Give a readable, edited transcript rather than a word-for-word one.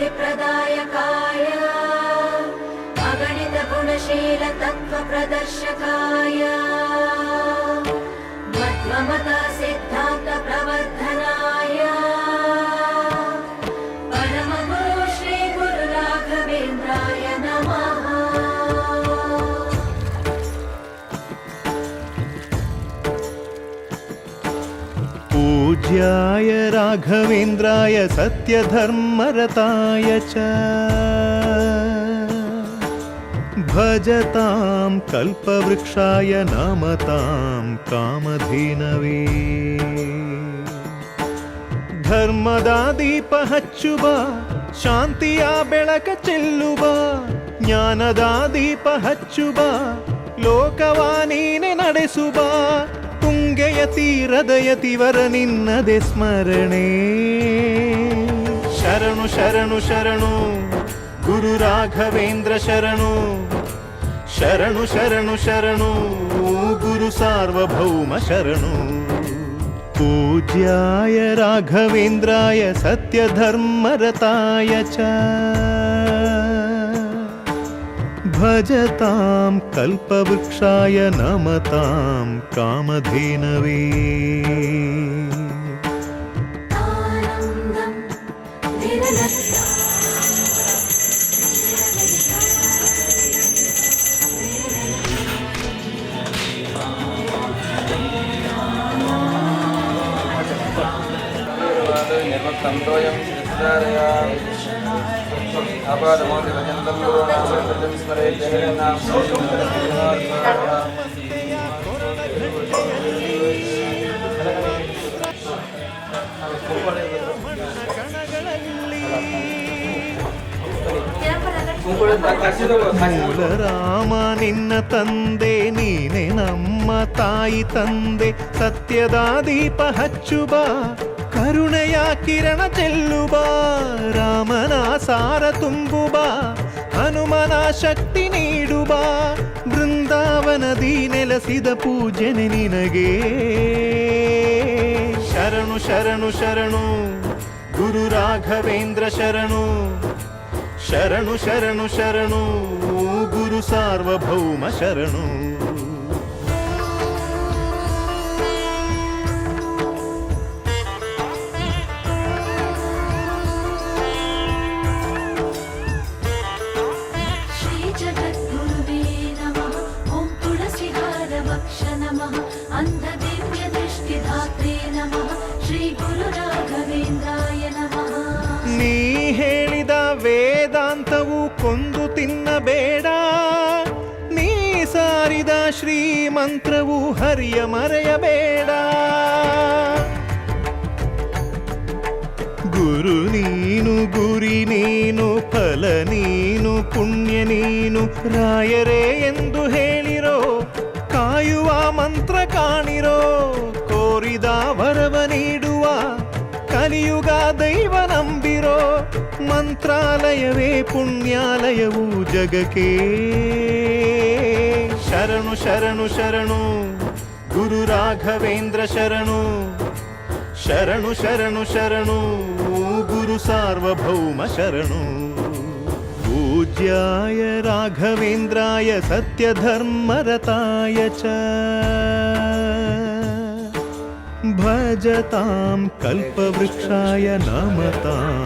सिद्धिप्रदायकाय अगणित गुणशील तत्व प्रदर्शकाय मध्वमत सिद्धान्त प्रवर्धनाय परम गुरु श्री गुरु राघवेन्द्राय नमः। पूज्याय राघवेन्द्राय सत्यधर्मरताय च भजतां कल्पवृक्षाय नमतां कामधेनवे। ಧರ್ಮದ ದೀಪ ಹಚ್ಚುವ ಶಾಂತಿಯ ಬೆಳಕ ಚೆಲ್ಲುವ ಜ್ಞಾನದ ದೀಪ ಹಚ್ಚುವ ಲೋಕವ ನೀನೆ ನಡೆಸುವ ತುಂಗೆಯ ತೀರದ ಯತಿವರ ನಿನ್ನದೆ ಸ್ಮರಣೆ. ಶರಣು ಶರಣು ಶರಣು ಗುರು ರಾಘವೇಂದ್ರ ಶರಣು ಶರಣು ಶರಣು ಶರಣು ಗುರು ಸಾರ್ವಭೌಮ ಶರಣು. पूज्याय राघवेन्द्राय सत्यधर्मरताय च भजतां कल्पवृक्षाय नमतां कामधेनवे। निर्वक्तंतोयं श्रीधारया आपादमोदि भजन्तं गुरुनामं स्मरेत् जगन्नाथ ಮೂಲ ರಾಮ ನಿನ್ನ ತಂದೆ ನೀನೆ ನಮ್ಮ ತಾಯಿ ತಂದೆ. ಸತ್ಯದ ದೀಪ ಹಚ್ಚುವ ಕರುಣೆಯ ಕಿರಣ ಚೆಲ್ಲುವ ರಾಮನ ಸಾರ ತುಂಬುವ ಹನುಮನ ಶಕ್ತಿ ನೀಡುವ ಬೃಂದಾವನದಿ ನೆಲೆಸಿದ ಪೂಜನೆ ನಿನಗೆ. ಶರಣು ಶರಣು ಶರಣು ಗುರು ರಾಘವೇಂದ್ರ ಶರಣು ಶರಣು ಶರಣು ಶರಣು ಗುರು ಸಾರ್ವಭೌಮ ಶರಣು. श्री जगद्गुरुवे नमः। ओं तुलसीहार वक्ष नमः। अंधदिव्य दृष्टिधात्रे नमः। श्री गुरु राघवेन्द्राय नमः। ನೀ ಹೇಳಿದ ವೇದಾಂತವು ಕೊಂದು ತಿನ್ನಬೇಡ, ನೀ ಸಾರಿದ ಶ್ರೀಮಂತ್ರವು ಹರಿಯ ಮರೆಯಬೇಡ. ಗುರು ನೀನು ಗುರಿ ನೀನು ಫಲ ನೀನು ಪುಣ್ಯ ನೀನು ರಾಯರೇ ಎಂದು ಹೇಳಿರೋ ಕಾಯುವ ಮಂತ್ರ ಕಾಣಿರೋ. ಕೋರಿದ ವರವ ನೀಡುವ ಕಲಿಯುಗ ದೈವ ನಂಬಿರೋ ಮಂತ್ರಾಲಯವೇ ಪುಣ್ಯಾಲಯವು ಜಗಕ್ಕೆ. ಶರಣು ಶರಣು ಶರಣು ಗುರು ರಾಘವೇಂದ್ರ ಶರಣು ಶರಣು ಶರಣು ಶರಣು ಗುರು ಸಾರ್ವಭೌಮ ಶರಣು. पूज्याय राघवेन्द्राय सत्यधर्मरताय च भजतां कल्पवृक्षाय नमतां